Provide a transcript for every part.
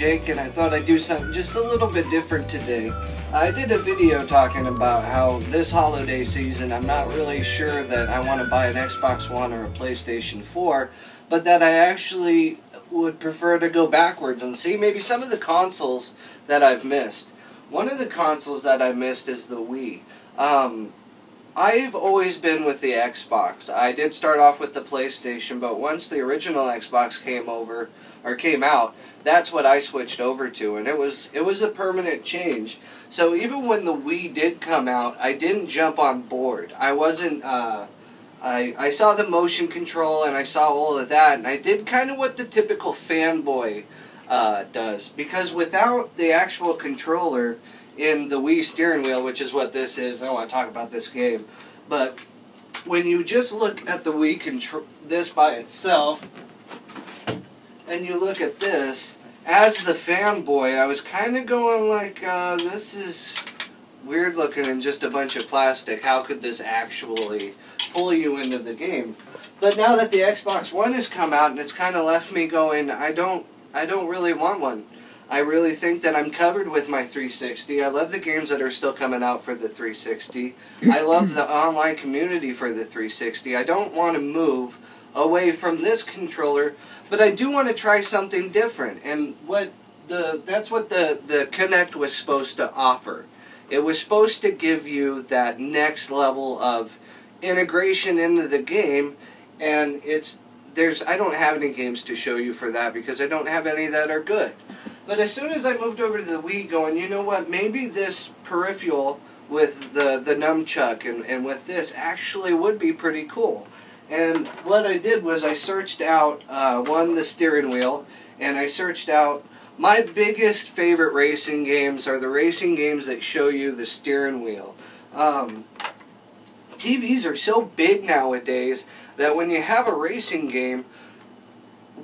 Jake, and I thought I'd do something just a little bit different today. I did a video talking about how this holiday season I'm not really sure that I want to buy an Xbox One or a PlayStation 4, but that I actually would prefer to go backwards and see maybe some of the consoles that I've missed. One of the consoles that I missed is the Wii. I've always been with the Xbox. I did start off with the PlayStation, but once the original Xbox came out, that's what I switched over to, and it was a permanent change. So even when the Wii did come out, I didn't jump on board. I wasn't. I saw the motion control and I saw all of that, and I did kind of what the typical fanboy does, because without the actual controller in the Wii steering wheel, which is what this is, I don't want to talk about this game, but when you just look at the Wii this by itself, and you look at this, as the fanboy, I was kind of going like, this is weird looking and just a bunch of plastic. How could this actually pull you into the game? But now that the Xbox One has come out, and it's kind of left me going, I don't really want one. I really think that I'm covered with my 360. I love the games that are still coming out for the 360. I love the online community for the 360. I don't want to move away from this controller, but I do want to try something different. And that's what the Kinect was supposed to offer. It was supposed to give you that next level of integration into the game, and I don't have any games to show you for that because I don't have any that are good. But as soon as I moved over to the Wii going, you know what, maybe this peripheral with the nunchuck and with this actually would be pretty cool. And what I did was I searched out, the steering wheel, and I searched out my biggest favorite racing games are the racing games that show you the steering wheel. TVs are so big nowadays that when you have a racing game,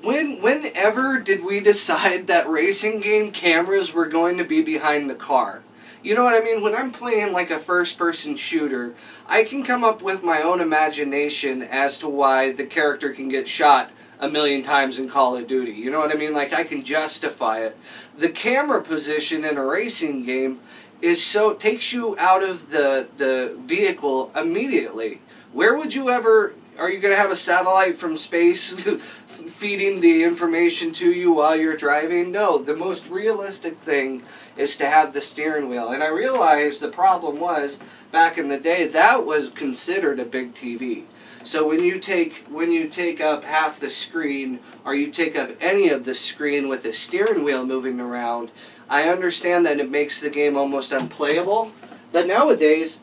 whenever did we decide that racing game cameras were going to be behind the car? You know what I mean? When I'm playing like a first-person shooter, I can come up with my own imagination as to why the character can get shot a million times in Call of Duty. You know what I mean? Like, I can justify it. The camera position in a racing game takes you out of the vehicle immediately. Where would you ever... Are you going to have a satellite from space feeding the information to you while you're driving? No, the most realistic thing is to have the steering wheel. And I realized the problem was, back in the day, that was considered a big TV. So when you take up half the screen, or you take up any of the screen with the steering wheel moving around, I understand that it makes the game almost unplayable. But nowadays,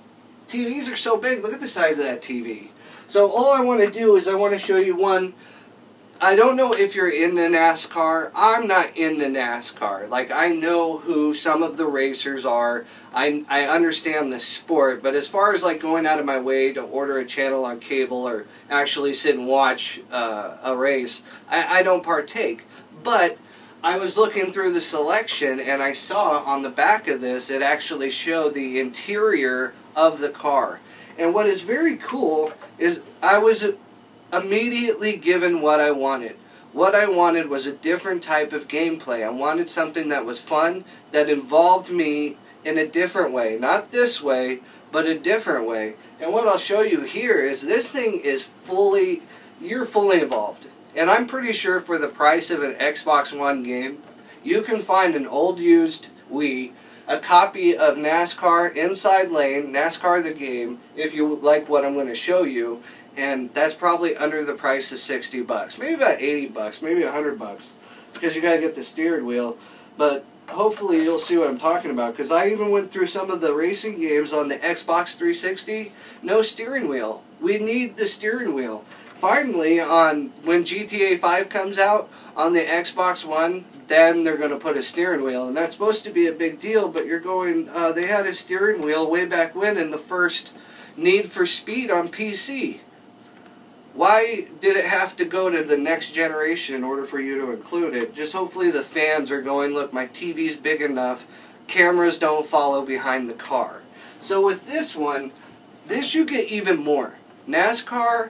TVs are so big. Look at the size of that TV. So all I want to do is I want to show you one. I don't know if you're into NASCAR. I'm not into NASCAR. Like, I know who some of the racers are. I understand the sport. But as far as like going out of my way to order a channel on cable or actually sit and watch a race, I don't partake. But I was looking through the selection and I saw on the back of this, it actually showed the interior of the car. And what is very cool is I was immediately given what I wanted. What I wanted was a different type of gameplay. I wanted something that was fun, that involved me in a different way. Not this way, but a different way. And what I'll show you here is this thing is you're fully involved. And I'm pretty sure for the price of an Xbox One game, you can find an old used Wii, a copy of NASCAR Inside Lane, NASCAR the game, if you like what I'm going to show you, and that's probably under the price of 60 bucks. Maybe about 80 bucks, maybe 100 bucks, because you got to get the steering wheel. But hopefully you'll see what I'm talking about, because I even went through some of the racing games on the Xbox 360, no steering wheel. We need the steering wheel. Finally, when GTA 5 comes out on the Xbox One, then they're going to put a steering wheel. And that's supposed to be a big deal, but you're going, they had a steering wheel way back when in the first Need for Speed on PC. Why did it have to go to the next generation in order for you to include it? Just hopefully the fans are going, look, my TV's big enough, cameras don't follow behind the car. So with this one, this you get even more. NASCAR,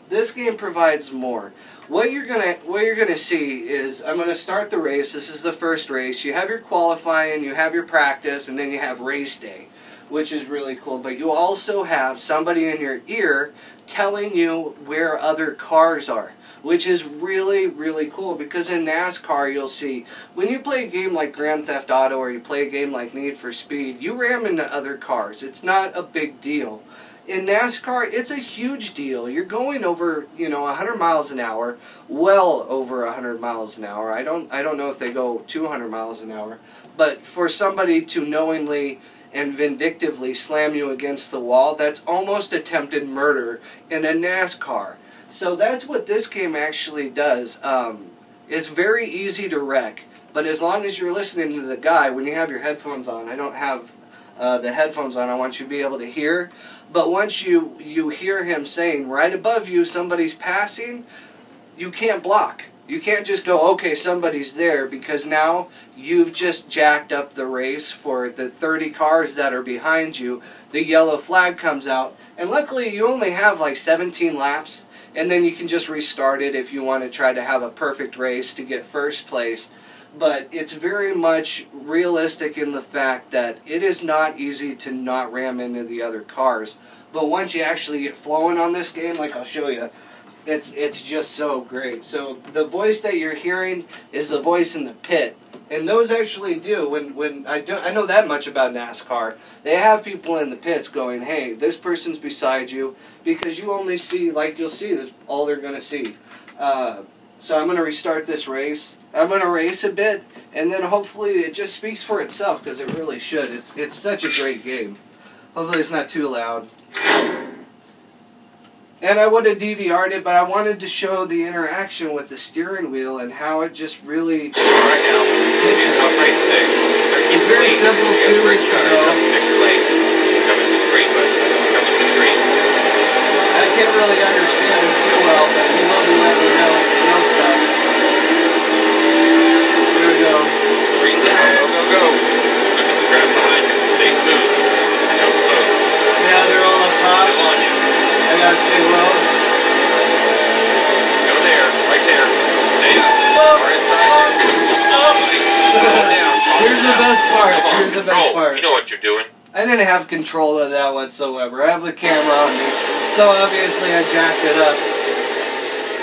this game provides more. What you're gonna see is, I'm gonna start the race. This is the first race. You have your qualifying, you have your practice, and then you have race day, which is really cool. But you also have somebody in your ear telling you where other cars are, which is really, really cool, because in NASCAR you'll see, when you play a game like Grand Theft Auto or you play a game like Need for Speed, you ram into other cars. It's not a big deal. In NASCAR, it's a huge deal. You're going over, 100 miles an hour, well over 100 miles an hour. I don't know if they go 200 miles an hour, but for somebody to knowingly and vindictively slam you against the wall, that's almost attempted murder in a NASCAR. So that's what this game actually does. It's very easy to wreck, but as long as you're listening to the guy, when you have your headphones on, I don't have the headphones on, I want you to be able to hear, but once you hear him saying right above you somebody's passing, you can't block. You can't just go, okay, somebody's there, because now you've just jacked up the race for the 30 cars that are behind you. The yellow flag comes out, and luckily you only have like 17 laps, and then you can just restart it if you want to try to have a perfect race to get first place. But it's very much realistic in the fact that it is not easy to not ram into the other cars. But once you actually get flowing on this game, like I'll show you, it's just so great. So the voice that you're hearing is the voice in the pit. And those actually do, when I know that much about NASCAR, they have people in the pits going, hey, this person's beside you, because you only see, like you'll see, this all they're going to see. So I'm going to restart this race. I'm going to race a bit, and then hopefully it just speaks for itself, because it really should. It's such a great game. Hopefully it's not too loud. And I would have DVR'd it, but I wanted to show the interaction with the steering wheel and how it just really... It's very simple too, is to go. I can't really understand it too well, but he will be letting me know stuff. There we go. Green down, go, go, go. Look at the crowd behind you. Stay smooth. Go slow. Yeah, they're all up top. Still on you. I gotta stay low. Go there, right there. Stay up. Or inside. Slow down. Here's the best part. Here's the best part. You know what you're doing. I didn't have control of that whatsoever. I have the camera on me, so obviously I jacked it up.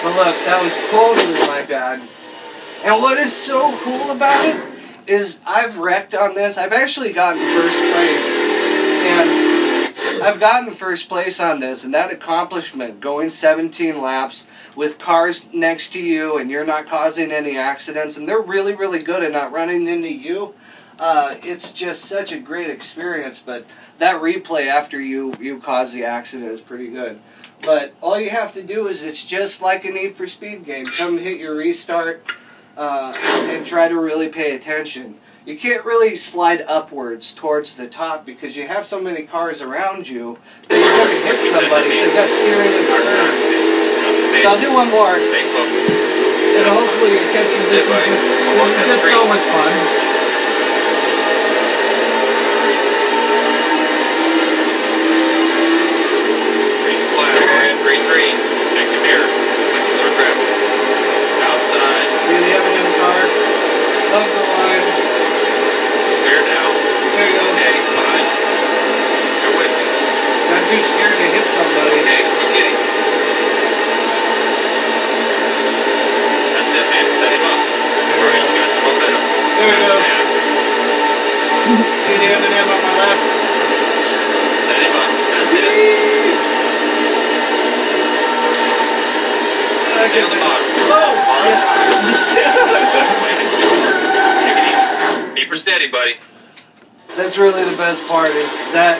But look, that was totally my bad. And what is so cool about it is I've wrecked on this. I've actually gotten first place. And I've gotten first place on this, and that accomplishment, going 17 laps with cars next to you and you're not causing any accidents, and they're really, really good at not running into you. It's just such a great experience, but that replay after you cause the accident is pretty good. But all you have to do is, it's just like a Need for Speed game. Come hit your restart and try to really pay attention. You can't really slide upwards towards the top because you have so many cars around you that you're going to hit somebody, so you got steering in the turn. So I'll do one more, and hopefully you catch you. This is just so much fun. Green. Check your mirror. Outside. See the M&M car? Up the line. Clear now. There you go. Okay, fine. You're with me. I'm too scared to hit somebody. Okay, keep getting. That's it, man. Set him up. Alright, you got some momentum. There we go. See the M&M on my left? Set him up. That's it. Down the bottom. Oh, shit. Keep her steady, buddy. That's really the best part, is that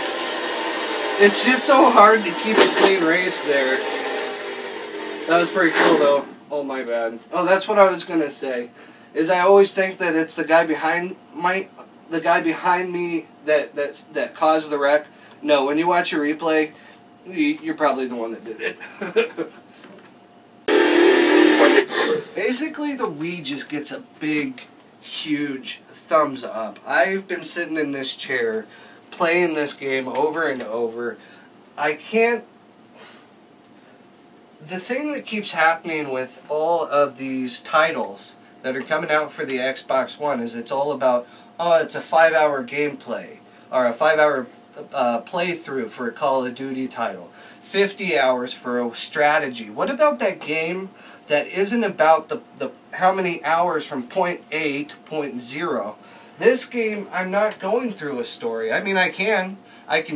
it's just so hard to keep a clean race there. That was pretty cool, though. Oh, my bad. Oh, that's what I was going to say, is I always think that it's the guy behind me that caused the wreck. No, when you watch a replay, you're probably the one that did it. Basically, the Wii just gets a big, huge thumbs up. I've been sitting in this chair, playing this game over and over. I can't the thing that keeps happening with all of these titles that are coming out for the Xbox One is it's all about, oh, it's a 5-hour gameplay, or a 5-hour playthrough for a Call of Duty title, 50 hours for a strategy. What about that game that isn't about the how many hours from point A to point 0? This game, I'm not going through a story. I mean, I can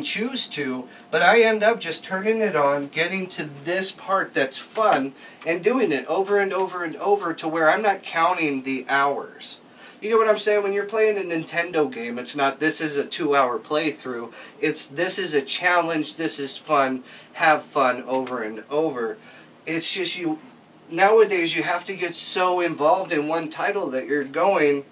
choose to, but I end up just turning it on, getting to this part that's fun, and doing it over and over and over to where I'm not counting the hours. You get what I'm saying? When you're playing a Nintendo game, it's not, this is a 2-hour playthrough. It's, this is a challenge, this is fun, have fun over and over. It's just nowadays you have to get so involved in one title that you're going,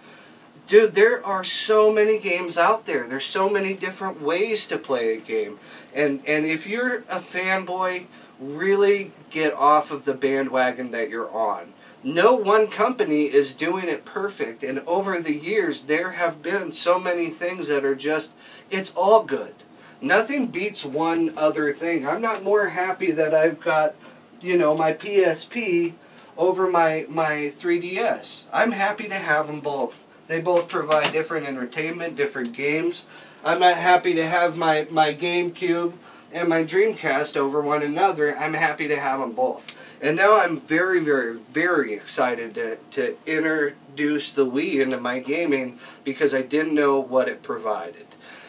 dude, there are so many games out there. There's so many different ways to play a game. And if you're a fanboy, really get off of the bandwagon that you're on. No one company is doing it perfect. And over the years, there have been so many things that are just, it's all good. Nothing beats one other thing. I'm not more happy that I've got, you know, my PSP over my 3DS. I'm happy to have them both. They both provide different entertainment, different games. I'm not happy to have my GameCube and my Dreamcast over one another. I'm happy to have them both. And now I'm very, very, very excited to introduce the Wii into my gaming because I didn't know what it provided.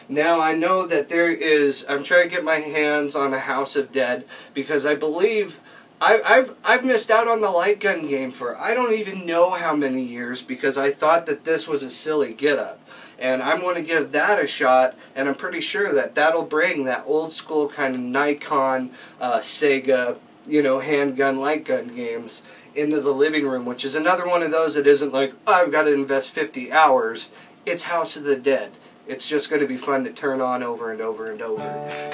Now I know that there is, I'm trying to get my hands on a House of Dead because I believe I've missed out on the light gun game for I don't even know how many years because I thought that this was a silly get-up. And I'm going to give that a shot, and I'm pretty sure that that'll bring that old school kind of Nikon, Sega, you know, handgun, light gun games into the living room, which is another one of those that isn't like, oh, I've got to invest 50 hours. It's House of the Dead. It's just going to be fun to turn on over and over and over.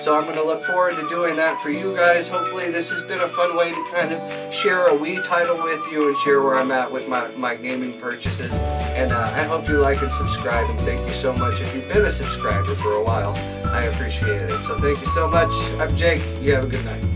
So I'm going to look forward to doing that for you guys. Hopefully this has been a fun way to kind of share a Wii title with you and share where I'm at with my gaming purchases. And I hope you like and subscribe, and thank you so much. If you've been a subscriber for a while, I appreciate it. So thank you so much. I'm Jake. You have a good night.